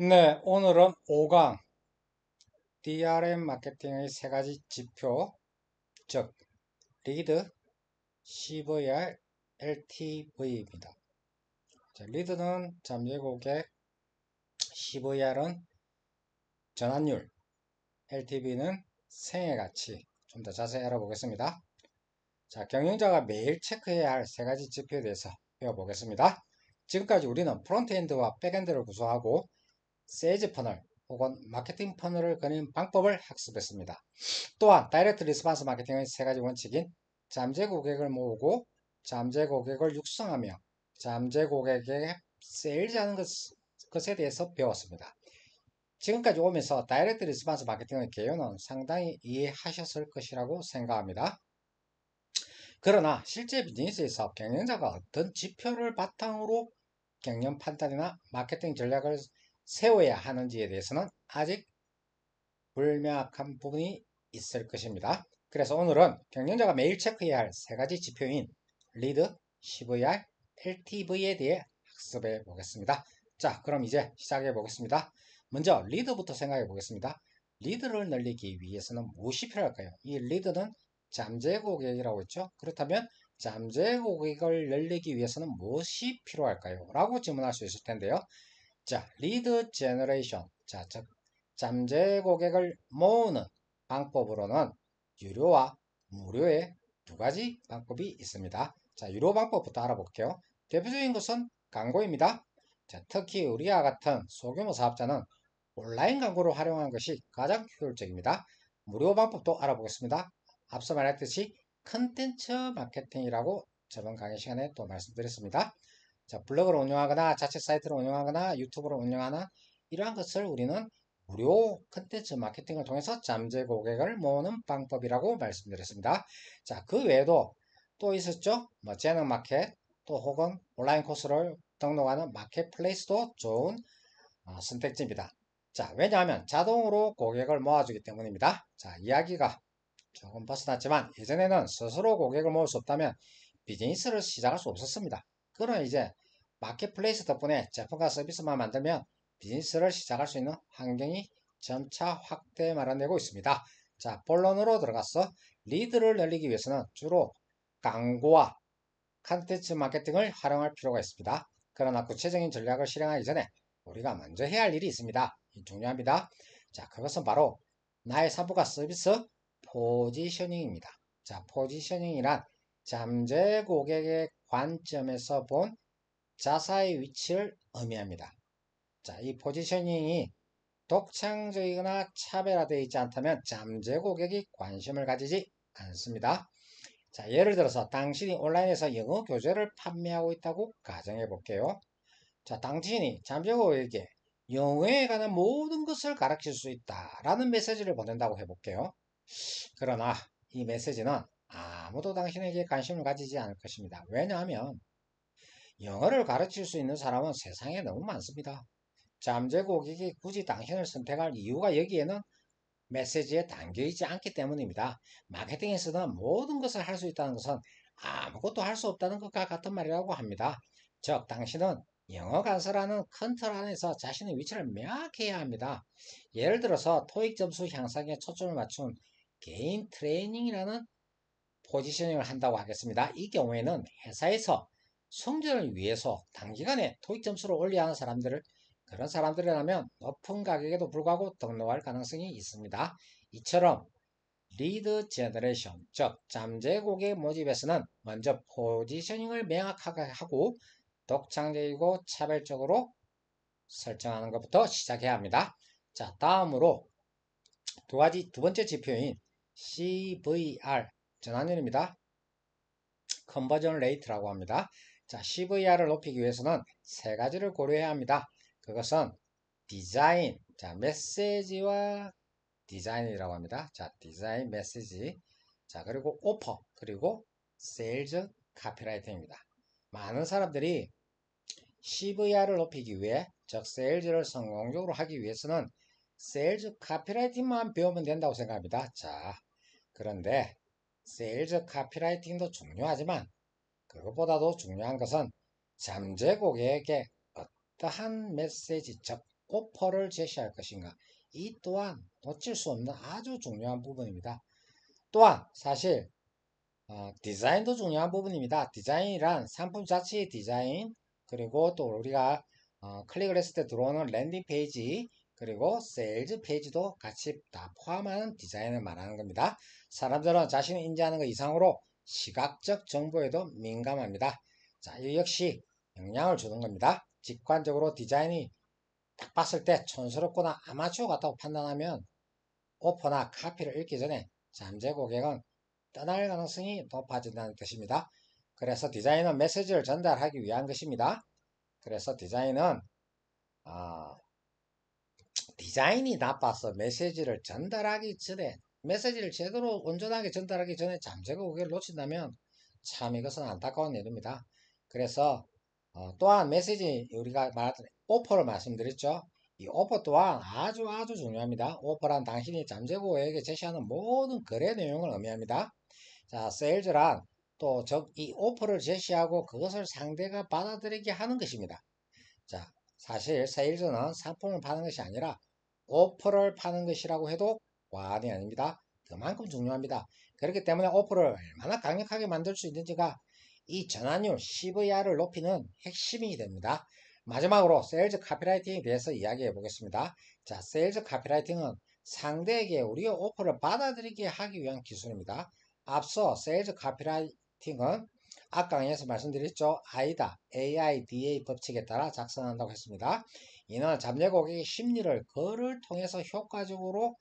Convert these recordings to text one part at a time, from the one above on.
네, 오늘은 5강 DRM 마케팅의 세 가지 지표, 즉 리드, CVR, LTV입니다. 리드는 잠재 고객, CVR은 전환율, LTV는 생애 가치. 좀 더 자세히 알아보겠습니다. 자, 경영자가 매일 체크해야 할 세 가지 지표에 대해서 배워보겠습니다. 지금까지 우리는 프론트엔드와 백엔드를 구성하고 세일즈 퍼널 혹은 마케팅 퍼널을 그리는 방법을 학습했습니다. 또한 다이렉트 리스폰스 마케팅의 세 가지 원칙인 잠재 고객을 모으고 잠재 고객을 육성하며 잠재 고객에게 세일즈하는 것에 대해서 배웠습니다. 지금까지 오면서 다이렉트 리스폰스 마케팅의 개요는 상당히 이해하셨을 것이라고 생각합니다. 그러나 실제 비즈니스에서 경영자가 어떤 지표를 바탕으로 경영 판단이나 마케팅 전략을 세워야 하는지에 대해서는 아직 불명확한 부분이 있을 것입니다. 그래서 오늘은 경영자가 매일 체크해야 할 세 가지 지표인 리드, CVR, LTV에 대해 학습해 보겠습니다. 자, 그럼 이제 시작해 보겠습니다. 먼저 리드부터 생각해 보겠습니다. 리드를 늘리기 위해서는 무엇이 필요할까요? 이 리드는 잠재 고객이라고 했죠. 그렇다면 잠재 고객을 늘리기 위해서는 무엇이 필요할까요? 라고 질문할 수 있을 텐데요. 자, 리드 제너레이션. 자, 즉 잠재 고객을 모으는 방법으로는 유료와 무료의 두 가지 방법이 있습니다. 자, 유료 방법부터 알아볼게요. 대표적인 것은 광고입니다. 자, 특히 우리와 같은 소규모 사업자는 온라인 광고를 활용하는 것이 가장 효율적입니다. 무료 방법도 알아보겠습니다. 앞서 말했듯이 컨텐츠 마케팅이라고 저번 강의 시간에 또 말씀드렸습니다. 자, 블로그를 운영하거나 자체 사이트를 운영하거나 유튜브를 운영하는 이러한 것을 우리는 무료 컨텐츠 마케팅을 통해서 잠재 고객을 모으는 방법이라고 말씀드렸습니다. 자, 그 외에도 또 있었죠? 뭐 재능 마켓, 또 혹은 온라인 코스를 등록하는 마켓플레이스도 좋은 선택지입니다. 자, 왜냐하면 자동으로 고객을 모아주기 때문입니다. 자, 이야기가 조금 벗어났지만 예전에는 스스로 고객을 모을 수 없다면 비즈니스를 시작할 수 없었습니다. 그러나 이제 마켓플레이스 덕분에 제품과 서비스만 만들면 비즈니스를 시작할 수 있는 환경이 점차 확대 마련되고 있습니다. 자, 본론으로 들어가서 리드를 늘리기 위해서는 주로 광고와 컨텐츠 마케팅을 활용할 필요가 있습니다. 그러나 구체적인 전략을 실행하기 전에 우리가 먼저 해야 할 일이 있습니다. 중요합니다. 자, 그것은 바로 나의 사부가 서비스 포지셔닝입니다. 자, 포지셔닝이란 잠재 고객의 관점에서 본 자사의 위치를 의미합니다. 자, 이 포지셔닝이 독창적이거나 차별화되어 있지 않다면 잠재 고객이 관심을 가지지 않습니다. 자, 예를 들어서 당신이 온라인에서 영어 교재를 판매하고 있다고 가정해 볼게요. 자, 당신이 잠재 고객에게 영어에 관한 모든 것을 가르칠 수 있다라는 메시지를 보낸다고 해볼게요. 그러나 이 메시지는 아무도 당신에게 관심을 가지지 않을 것입니다. 왜냐하면 영어를 가르칠 수 있는 사람은 세상에 너무 많습니다. 잠재 고객이 굳이 당신을 선택할 이유가 여기에는 메시지에 담겨 있지 않기 때문입니다. 마케팅에서는 모든 것을 할 수 있다는 것은 아무것도 할 수 없다는 것과 같은 말이라고 합니다. 즉, 당신은 영어 강사라는 큰 틀 안에서 자신의 위치를 명확해야 합니다. 예를 들어서 토익 점수 향상에 초점을 맞춘 개인 트레이닝이라는 포지셔닝을 한다고 하겠습니다. 이 경우에는 회사에서 성적을 위해서 단기간에 토익 점수를 올려야 하는 사람들을 그런 사람들이라면 높은 가격에도 불구하고 등록할 가능성이 있습니다. 이처럼 리드 제너레이션, 즉 잠재 고객 모집에서는 먼저 포지셔닝을 명확하게 하고 독창적이고 차별적으로 설정하는 것부터 시작해야 합니다. 자, 다음으로 두 번째 지표인 CVR, 전환율입니다. 컨버전 레이트라고 합니다. 자, CVR을 높이기 위해서는 세 가지를 고려해야 합니다. 그것은 디자인, 자, 메시지와 디자인이라고 합니다. 자, 디자인, 메시지, 자, 그리고 오퍼, 그리고 세일즈 카피라이팅입니다. 많은 사람들이 CVR을 높이기 위해, 즉, 세일즈를 성공적으로 하기 위해서는 세일즈 카피라이팅만 배우면 된다고 생각합니다. 자, 그런데 세일즈 카피라이팅도 중요하지만 그것보다도 중요한 것은 잠재 고객에게 어떠한 메시지, 즉 오퍼를 제시할 것인가. 이 또한 놓칠 수 없는 아주 중요한 부분입니다. 또한 사실 디자인도 중요한 부분입니다. 디자인이란 상품 자체의 디자인, 그리고 또 우리가 클릭을 했을 때 들어오는 랜딩 페이지, 그리고 세일즈 페이지도 같이 다 포함하는 디자인을 말하는 겁니다. 사람들은 자신이 인지하는 것 이상으로 시각적 정보에도 민감합니다. 자, 이 역시 영향을 주는 겁니다. 직관적으로 디자인이 딱 봤을 때 촌스럽거나 아마추어 같다고 판단하면 오퍼나 카피를 읽기 전에 잠재 고객은 떠날 가능성이 높아진다는 뜻입니다. 그래서 디자인은 메시지를 전달하기 위한 것입니다. 그래서 디자인은 디자인이 나빠서 메시지를 전달하기 전에, 메시지를 제대로 온전하게 전달하기 전에 잠재 고객을 놓친다면 참 이것은 안타까운 일입니다. 그래서 또한 메시지, 우리가 말했던 오퍼를 말씀드렸죠. 이 오퍼 또한 아주 중요합니다. 오퍼란 당신이 잠재 고객에게 제시하는 모든 거래 내용을 의미합니다. 자, 세일즈란 또 이 오퍼를 제시하고 그것을 상대가 받아들이게 하는 것입니다. 자, 사실 세일즈는 상품을 파는 것이 아니라 오퍼를 파는 것이라고 해도 과언이 아닙니다. 그만큼 중요합니다. 그렇기 때문에 오퍼를 얼마나 강력하게 만들 수 있는지가 이 전환율 CVR을 높이는 핵심이 됩니다. 마지막으로 세일즈 카피라이팅에 대해서 이야기해 보겠습니다. 자, 세일즈 카피라이팅은 상대에게 우리의 오퍼를 받아들이게 하기 위한 기술입니다. 앞서 세일즈 카피라이팅은 앞 강의에서 말씀드렸죠. AIDA 법칙에 따라 작성한다고 했습니다. 이는 잠재 고객의 심리를 글을 통해서 효과적으로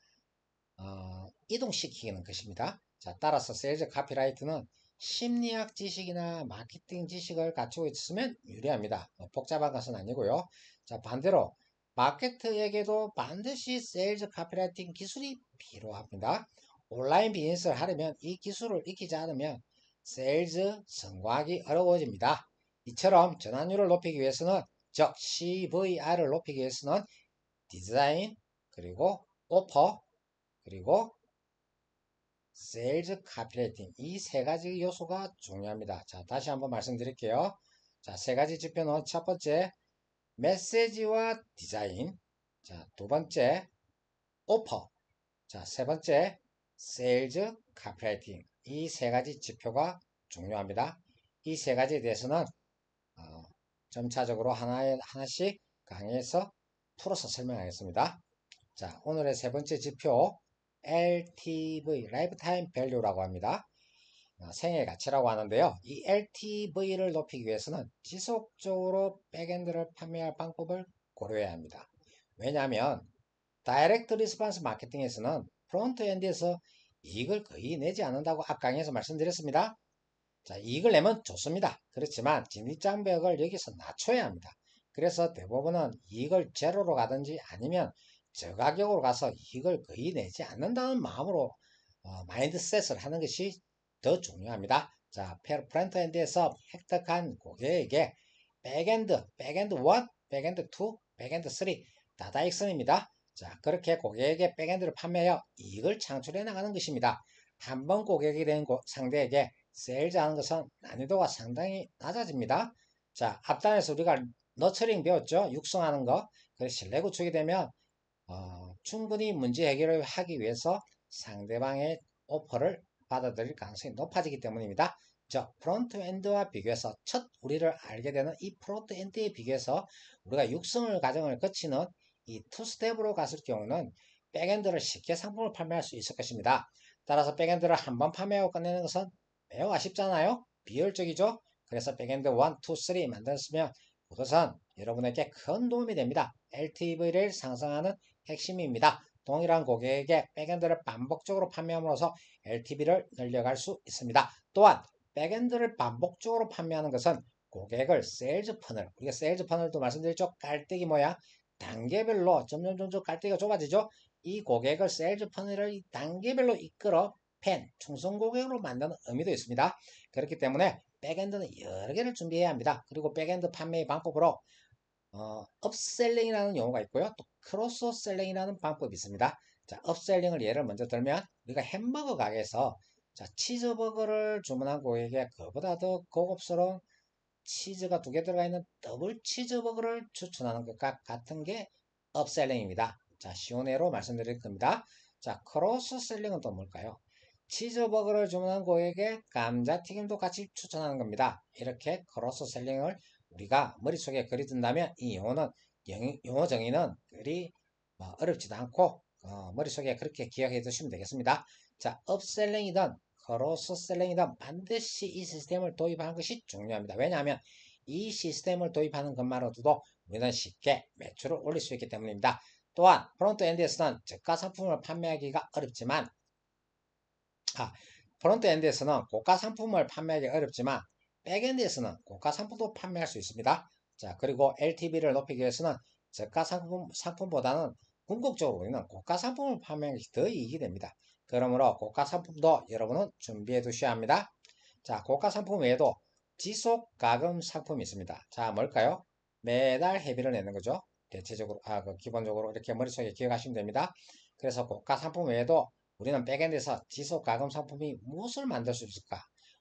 이동시키는 것입니다. 자, 따라서 세일즈 카피라이트는 심리학 지식이나 마케팅 지식을 갖추고 있으면 유리합니다. 복잡한 것은 아니고요. 자, 반대로 마케터에게도 반드시 세일즈 카피라이팅 기술이 필요합니다. 온라인 비즈니스를 하려면 이 기술을 익히지 않으면 세일즈 성공하기 어려워집니다. 이처럼 전환율을 높이기 위해서는, 즉 CVR을 높이기 위해서는 디자인, 그리고 오퍼, 그리고 세일즈 카피레이팅, 이 세 가지 요소가 중요합니다. 자, 다시 한번 말씀드릴게요. 자, 세 가지 지표는 첫 번째 메시지와 디자인, 자, 두 번째 오퍼, 자, 세 번째 세일즈 카피레이팅, 이 세 가지 지표가 중요합니다. 이 세 가지에 대해서는 점차적으로 하나씩 강의에서 풀어서 설명하겠습니다. 자, 오늘의 세 번째 지표 LTV, 라이프타임 밸류라고 합니다. 생애 가치라고 하는데요. 이 LTV를 높이기 위해서는 지속적으로 백엔드를 판매할 방법을 고려해야 합니다. 왜냐하면 다이렉트 리스폰스 마케팅에서는 프론트엔드에서 이익을 거의 내지 않는다고 앞 강의에서 말씀드렸습니다. 자, 이익을 내면 좋습니다. 그렇지만 진입장벽을 여기서 낮춰야 합니다. 그래서 대부분은 이익을 제로로 가든지 아니면 저가격으로 가서 이익을 거의 내지 않는다는 마음으로 마인드셋을 하는 것이 더 중요합니다. 자, 프론트엔드에서 획득한 고객에게 백엔드 1, 백엔드 2, 백엔드 3 다다익선입니다. 자, 그렇게 고객에게 백엔드를 판매하여 이익을 창출해 나가는 것입니다. 한 번 고객이 된 상대에게 세일즈 하는 것은 난이도가 상당히 낮아집니다. 자, 앞단에서 우리가 너처링 배웠죠? 육성하는 거. 그래서 신뢰 구축이 되면 충분히 문제 해결을 하기 위해서 상대방의 오퍼를 받아들일 가능성이 높아지기 때문입니다. 즉, 프론트엔드와 비교해서 첫 우리를 알게 되는 이 프론트엔드에 비교해서 우리가 육성을 과정을 거치는 이 투스텝으로 갔을 경우는 백엔드를 쉽게 상품을 판매할 수 있을 것입니다. 따라서 백엔드를 한번 판매하고 끝내는 것은 매우 아쉽잖아요. 비효율적이죠. 그래서 백엔드 1, 2, 3 만들었으면 그것은 여러분에게 큰 도움이 됩니다. LTV를 상승하는 핵심입니다. 동일한 고객에게 백엔드를 반복적으로 판매함으로써 LTV를 늘려갈 수 있습니다. 또한 백엔드를 반복적으로 판매하는 것은 고객을 세일즈 퍼널, 우리가 세일즈 퍼널도 말씀드렸죠. 깔때기 모양, 단계별로 점점 깔때기가 좁아지죠. 이 고객을 세일즈 퍼널을 단계별로 이끌어 충성 고객으로 만드는 의미도 있습니다. 그렇기 때문에 백엔드는 여러 개를 준비해야 합니다. 그리고 백엔드 판매의 방법으로 업셀링이라는 용어가 있고요. 또 크로스셀링이라는 방법이 있습니다. 자, 업셀링을 예를 먼저 들면 우리가 햄버거 가게에서 자, 치즈버거를 주문한 고객에게 그보다 더 고급스러운 치즈가 2개 들어가 있는 더블 치즈버거를 추천하는 것과 같은 게 업셀링입니다. 자, 쉬운 예로 말씀드릴 겁니다. 자, 크로스셀링은 또 뭘까요? 치즈버거를 주문한 고객에게 감자튀김도 같이 추천하는 겁니다. 이렇게 크로스셀링을 우리가 머릿속에 그리든다면 이 용어 정의는 그리 어렵지도 않고 머릿속에 그렇게 기억해 두시면 되겠습니다. 자, 업셀링이든 크로스셀링이든 반드시 이 시스템을 도입하는 것이 중요합니다. 왜냐하면 이 시스템을 도입하는 것만으로도 우리는 쉽게 매출을 올릴 수 있기 때문입니다. 또한 프론트엔드에서는 저가 상품을 판매하기가 어렵지만 프론트엔드에서는 고가 상품을 판매하기 어렵지만 백엔드에서는 고가 상품도 판매할 수 있습니다. 자, 그리고 LTV를 높이기 위해서는 저가 상품보다는 궁극적으로 우리는 고가 상품을 판매하는 것이 더 이익이 됩니다. 그러므로 고가 상품도 여러분은 준비해 두셔야 합니다. 자, 고가 상품 외에도 지속 가금 상품이 있습니다. 자, 뭘까요? 매달 회비를 내는 거죠. 대체적으로, 기본적으로 이렇게 머릿속에 기억하시면 됩니다. 그래서 고가 상품 외에도 우리는 백엔드에서 지속 가금 상품이 무엇을 만들 수 있을까?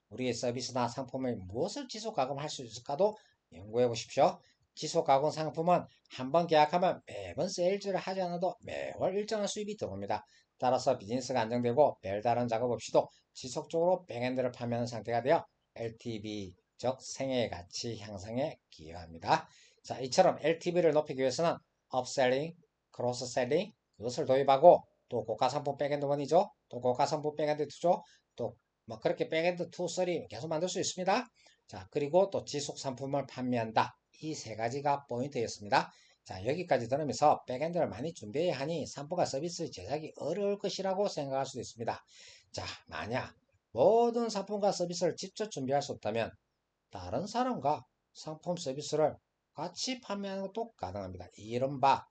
우리의 서비스나 상품을 무엇을 지속 가금할 수 있을까도 연구해 보십시오. 지속 가금 상품은 한번 계약하면 매번 세일즈를 하지 않아도 매월 일정한 수입이 들어옵니다. 따라서 비즈니스가 안정되고 별다른 작업 없이도 지속적으로 백엔드를 판매하는 상태가 되어 LTV, 즉 생애 가치 향상에 기여합니다. 자, 이처럼 LTV를 높이기 위해서는 업셀링, 크로스셀링 그것을 도입하고 또 고가 상품 백엔드 1이죠. 또 고가 상품 백엔드 2죠. 또 뭐 그렇게 백엔드 2, 3 계속 만들 수 있습니다. 자, 그리고 또 지속 상품을 판매한다. 이 세 가지가 포인트였습니다. 자, 여기까지 들으면서 백엔드를 많이 준비해야 하니 상품과 서비스 제작이 어려울 것이라고 생각할 수도 있습니다. 자, 만약 모든 상품과 서비스를 직접 준비할 수 없다면 다른 사람과 상품 서비스를 같이 판매하는 것도 가능합니다. 이른바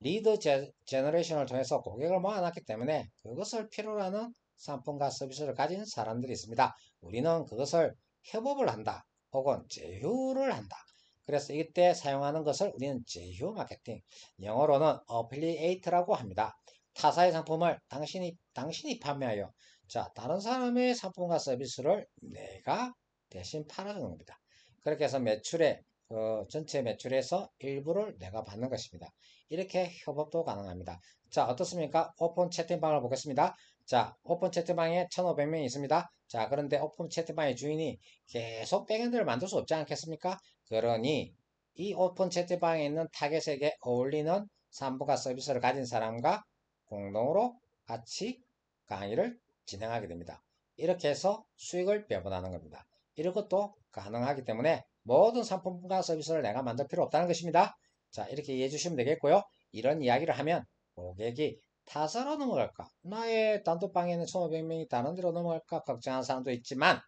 리드 제너레이션을 통해서 고객을 모아놨기 때문에 그것을 필요로 하는 상품과 서비스를 가진 사람들이 있습니다. 우리는 그것을 협업을 한다 혹은 제휴를 한다. 그래서 이때 사용하는 것을 우리는 제휴 마케팅, 영어로는 어플리에이트라고 합니다. 타사의 상품을 당신이 판매하여 자, 다른 사람의 상품과 서비스를 내가 대신 팔아주는 겁니다. 그렇게 해서 전체 매출에서 일부를 내가 받는 것입니다. 이렇게 협업도 가능합니다. 자, 어떻습니까? 오픈 채팅방을 보겠습니다. 자, 오픈 채팅방에 1500명이 있습니다. 자, 그런데 오픈 채팅방의 주인이 계속 백엔드를 만들 수 없지 않겠습니까? 그러니 이 오픈 채팅방에 있는 타겟에게 어울리는 상품과 서비스를 가진 사람과 공동으로 같이 강의를 진행하게 됩니다. 이렇게 해서 수익을 배분하는 겁니다. 이런 것도 가능하기 때문에 모든 상품과 서비스를 내가 만들 필요 없다는 것입니다. 자, 이렇게 이해해 주시면 되겠고요. 이런 이야기를 하면 고객이 타사로 넘어갈까? 나의 단톡방에는 1500명이 다른 데로 넘어갈까? 걱정하는 사람도 있지만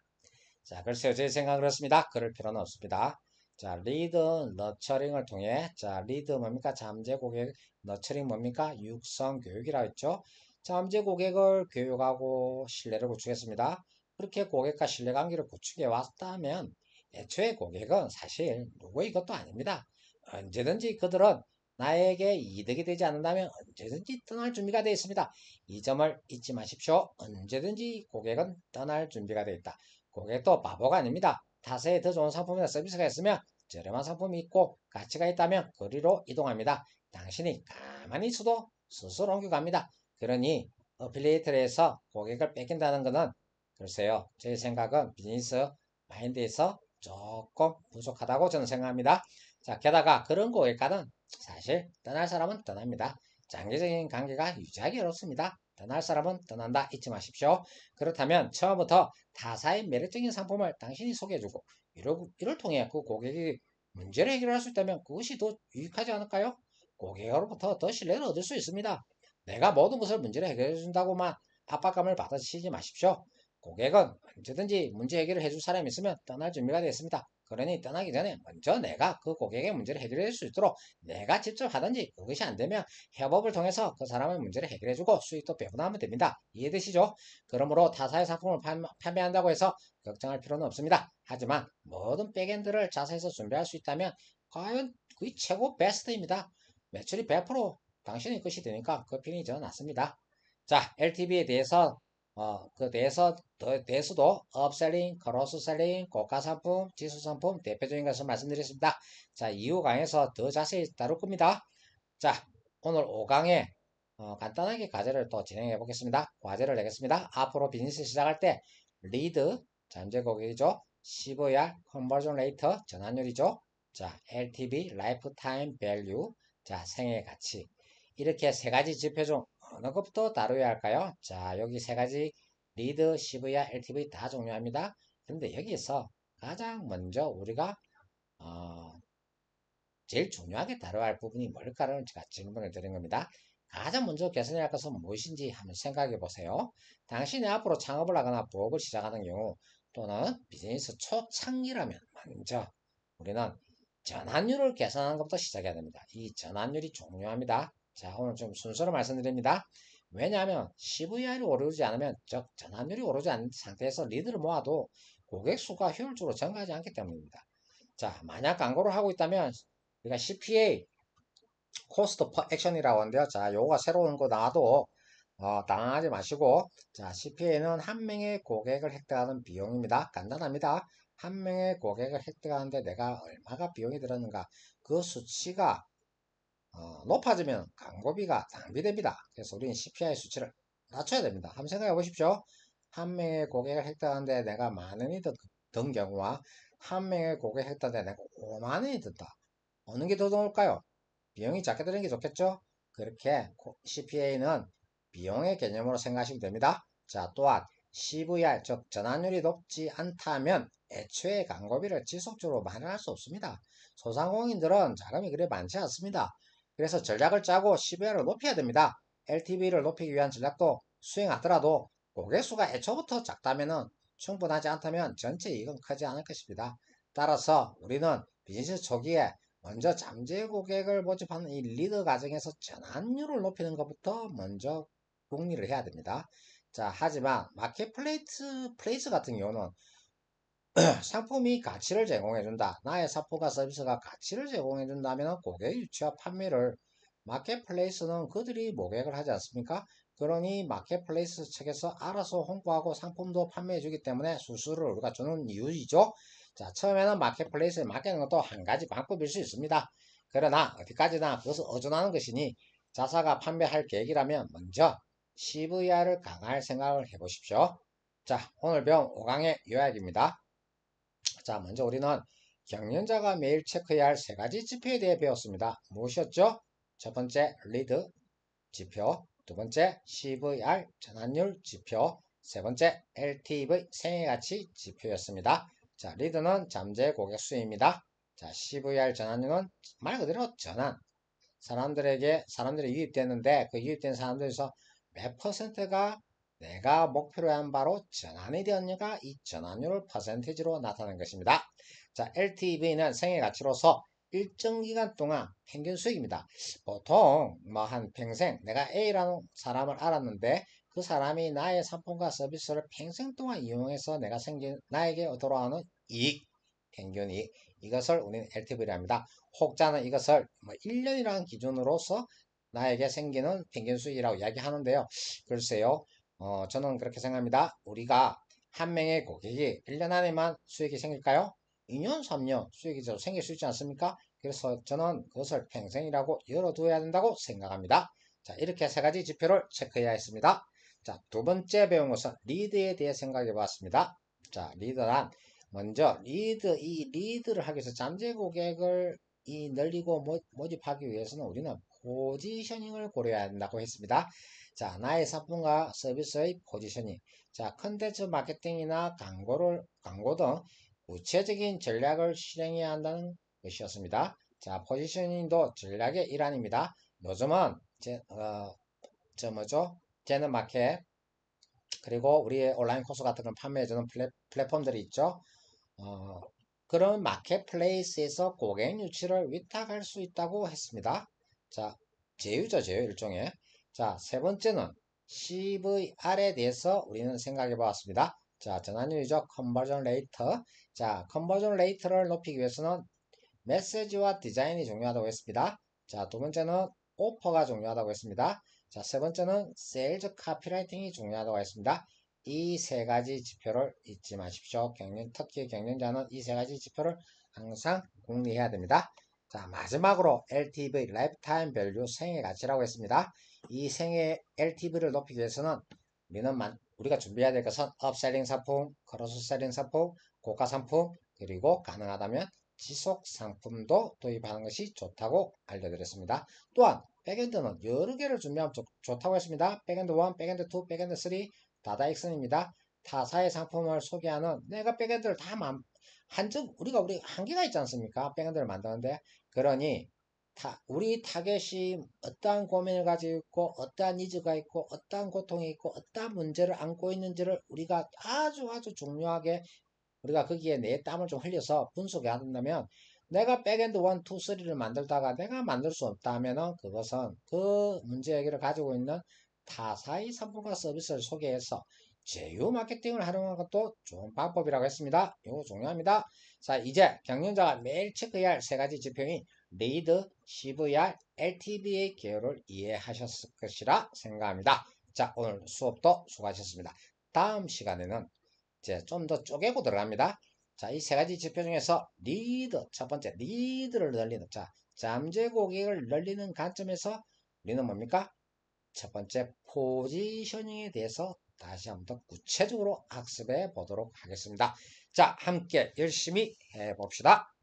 자, 글쎄요. 제 생각은 그렇습니다. 그럴 필요는 없습니다. 자, 리드 너처링을 통해 리드 뭡니까? 잠재 고객 너처링 뭡니까? 육성 교육이라고 했죠. 잠재 고객을 교육하고 신뢰를 구축했습니다. 그렇게 고객과 신뢰관계를 구축해 왔다면 애초에 고객은 사실 누구의 것도 아닙니다. 언제든지 그들은 나에게 이득이 되지 않는다면 언제든지 떠날 준비가 되어 있습니다. 이 점을 잊지 마십시오. 언제든지 고객은 떠날 준비가 되어 있다. 고객도 바보가 아닙니다. 타사에 더 좋은 상품이나 서비스가 있으면 저렴한 상품이 있고 가치가 있다면 거리로 이동합니다. 당신이 가만히 있어도 스스로 옮겨갑니다. 그러니 어필리에이트를 해서 고객을 뺏긴다는 것은 글쎄요. 제 생각은 비즈니스 마인드에서 조금 부족하다고 저는 생각합니다. 자, 게다가 그런 고객과는 사실 떠날 사람은 떠납니다. 장기적인 관계가 유지하기 어렵습니다. 떠날 사람은 떠난다 잊지 마십시오. 그렇다면 처음부터 타사의 매력적인 상품을 당신이 소개해주고 이를 통해 그 고객이 문제를 해결할 수 있다면 그것이 더 유익하지 않을까요? 고객으로부터 더 신뢰를 얻을 수 있습니다. 내가 모든 것을 문제를 해결해 준다고만 압박감을 받으시지 마십시오. 고객은 언제든지 문제 해결을 해줄 사람이 있으면 떠날 준비가 되어 있습니다. 그러니 떠나기 전에 먼저 내가 그 고객의 문제를 해결해 줄 수 있도록 내가 직접 하든지 그것이 안 되면 협업을 통해서 그 사람의 문제를 해결해주고 수익도 배분하면 됩니다. 이해되시죠? 그러므로 타사의 상품을 판매한다고 해서 걱정할 필요는 없습니다. 하지만 모든 백엔드를 자사에서 준비할 수 있다면 과연 그게 최고 베스트입니다. 매출이 100% 당신의 것이 되니까 그 편이 저 낫습니다. 자, LTV에 대해서 대해서도 업셀링, 크로스셀링, 고가 상품, 지수 상품 대표적인 것을 말씀드렸습니다. 자, 이후 강에서 더 자세히 다룰 겁니다. 자, 오늘 5강에 간단하게 과제를 또 진행해 보겠습니다. 과제를 내겠습니다. 앞으로 비즈니스 시작할 때 리드, 잠재 고객이죠. CVR, 컨버전 레이터, 전환율이죠. 자, LTV, 라이프타임 밸류, 자, 생애 가치. 이렇게 세 가지 지표 중 어느 것부터 다루어야 할까요? 자, 여기 세 가지 리드, CVR, LTV 다 중요합니다. 근데 여기서 가장 먼저 우리가 어, 제일 중요하게 다뤄야 할 부분이 뭘까를 제가 질문을 드린 겁니다. 가장 먼저 개선해야 할 것은 무엇인지 한번 생각해 보세요. 당신이 앞으로 창업을 하거나 부업을 시작하는 경우 또는 비즈니스 초창기라면 먼저 우리는 전환율을 개선하는 것부터 시작해야 됩니다. 이 전환율이 중요합니다. 자, 오늘 좀 순서로 말씀드립니다. 왜냐하면 CVR이 오르지 않으면, 즉 전환율이 오르지 않은 상태에서 리드를 모아도 고객 수가 효율적으로 증가하지 않기 때문입니다. 자, 만약 광고를 하고 있다면 우리가 CPA, 코스트 퍼 액션이라고 하는데요. 자, 요거가 새로운 거 나와도 당황하지 마시고, 자, CPA는 한 명의 고객을 획득하는 비용입니다. 간단합니다. 한 명의 고객을 획득하는데 내가 얼마가 비용이 들었는가, 그 수치가 높아지면 광고비가 낭비됩니다. 그래서 우리는 CPI 수치를 낮춰야 됩니다. 한번 생각해 보십시오. 한 명의 고객을 획득하는데 내가 만 원이 든 경우와 한 명의 고객을 획득하는데 내가 5만 원이 든다. 어느 게 더 좋을까요? 비용이 작게 드는 게 좋겠죠? 그렇게 CPA는 비용의 개념으로 생각하시면 됩니다. 자, 또한 CVR, 즉 전환율이 높지 않다면 애초에 광고비를 지속적으로 마련할 수 없습니다. 소상공인들은 자금이 그래 많지 않습니다. 그래서 전략을 짜고 CVR을 높여야 됩니다. LTV를 높이기 위한 전략도 수행하더라도 고객 수가 애초부터 작다면 충분하지 않다면 전체 이익은 크지 않을 것입니다. 따라서 우리는 비즈니스 초기에 먼저 잠재 고객을 모집하는 이 리드 과정에서 전환율을 높이는 것부터 먼저 궁리를 해야 됩니다. 자, 하지만 플레이스 같은 경우는 상품이 가치를 제공해준다. 나의 상품과 서비스가 가치를 제공해준다면 고객 유치와 판매를 마켓플레이스는 그들이 모객을 하지 않습니까? 그러니 마켓플레이스 측에서 알아서 홍보하고 상품도 판매해주기 때문에 수수료를 우리가 주는 이유이죠. 자, 처음에는 마켓플레이스에 맡기는 것도 한 가지 방법일 수 있습니다. 그러나 어디까지나 그것을 의존하는 것이니 자사가 판매할 계획이라면 먼저 CVR을 강화할 생각을 해보십시오. 자, 오늘 배운 5강의 요약입니다. 자, 먼저 우리는 경영자가 매일 체크해야 할 세 가지 지표에 대해 배웠습니다. 무엇이었죠? 첫 번째, 리드 지표, 두 번째, CVR 전환율 지표, 세 번째, LTV 생애가치 지표였습니다. 자, 리드는 잠재 고객 수입니다. 자, CVR 전환율은 말 그대로 전환. 사람들이 유입됐는데 그 유입된 사람들에서 몇 퍼센트가 내가 목표로 한 바로 전환이 되었느냐가 이 전환율 퍼센티지로 나타나는 것입니다. 자, LTV는 생애 가치로서 일정 기간 동안 평균 수익입니다. 보통 뭐 한 평생 내가 A라는 사람을 알았는데 그 사람이 나의 상품과 서비스를 평생 동안 이용해서 나에게 돌아오는 이익, 평균 이익, 이것을 우리는 LTV라 합니다. 혹자는 이것을 뭐 1년이라는 기준으로서 나에게 생기는 평균 수익이라고 이야기하는데요. 글쎄요, 저는 그렇게 생각합니다. 우리가 한 명의 고객이 1년 안에만 수익이 생길까요? 2년, 3년 수익이 생길 수 있지 않습니까? 그래서 저는 그것을 평생이라고 열어두어야 된다고 생각합니다. 자, 이렇게 세 가지 지표를 체크해야 했습니다. 자, 두 번째 배운 것은 리드에 대해 생각해 봤습니다. 자, 리드란 먼저 이 리드를 하기 위해서 잠재 고객을 늘리고 모집하기 위해서는 우리는 포지셔닝을 고려해야 한다고 했습니다. 자, 나의 상품과 서비스의 포지셔닝. 자, 컨텐츠 마케팅이나 광고 등 구체적인 전략을 실행해야 한다는 것이었습니다. 자, 포지셔닝도 전략의 일환입니다. 요즘은 제는 마켓, 그리고 우리의 온라인 코스 같은 걸 판매해주는 플랫폼들이 있죠. 어, 그런 마켓플레이스에서 고객 유치를 위탁할 수 있다고 했습니다. 자, 제휴죠, 제휴 일종의. 자, 세 번째는 CVR에 대해서 우리는 생각해 보았습니다. 자, 전환율이죠. 컨버전 레이터. 자, 컨버전 레이터를 높이기 위해서는 메시지와 디자인이 중요하다고 했습니다. 자, 두 번째는 오퍼가 중요하다고 했습니다. 자, 세 번째는 세일즈 카피라이팅이 중요하다고 했습니다. 이 세 가지 지표를 잊지 마십시오. 특히 경영자는 이 세 가지 지표를 항상 궁리해야 됩니다. 자, 마지막으로 LTV, Lifetime Value 생애 가치라고 했습니다. 이 생애 LTV를 높이기 위해서는 우리가 준비해야 될 것은 업셀링 상품, 크로스셀링 상품, 고가 상품, 그리고 가능하다면 지속 상품도 도입하는 것이 좋다고 알려드렸습니다. 또한 백엔드는 여러 개를 준비하면 좋다고 했습니다. 백엔드 1, 백엔드 2, 백엔드 3, 다다익선입니다. 타사의 상품을 소개하는 내가 백엔드를 다 우리 한계가 있지 않습니까? 백엔드를 만드는데. 그러니 우리 타겟이 어떠한 고민을 가지고 있고 어떠한 니즈가 있고 어떠한 고통이 있고 어떠한 문제를 안고 있는지를 우리가 아주 중요하게 우리가 거기에 내 땀을 좀 흘려서 분석해 한다면 내가 백엔드 1, 2, 3를 만들다가 내가 만들 수 없다 하면은 그것은 그 문제 해결을 가지고 있는 타사의 상품과 서비스를 소개해서 제휴 마케팅을 활용하는 것도 좋은 방법이라고 했습니다. 이거 중요합니다. 자, 이제 경영자가 매일 체크해야 할 세 가지 지표인 리드, CVR, LTV의 개요를 이해하셨을 것이라 생각합니다. 자, 오늘 수업도 수고하셨습니다. 다음 시간에는 이제 좀 더 쪼개고 들어갑니다. 자, 이 세 가지 지표 중에서 첫 번째 리드를 늘리는, 자, 잠재 고객을 늘리는 관점에서 우리는 뭡니까? 첫 번째 포지셔닝에 대해서 다시 한번 더 구체적으로 학습해 보도록 하겠습니다. 자, 함께 열심히 해봅시다.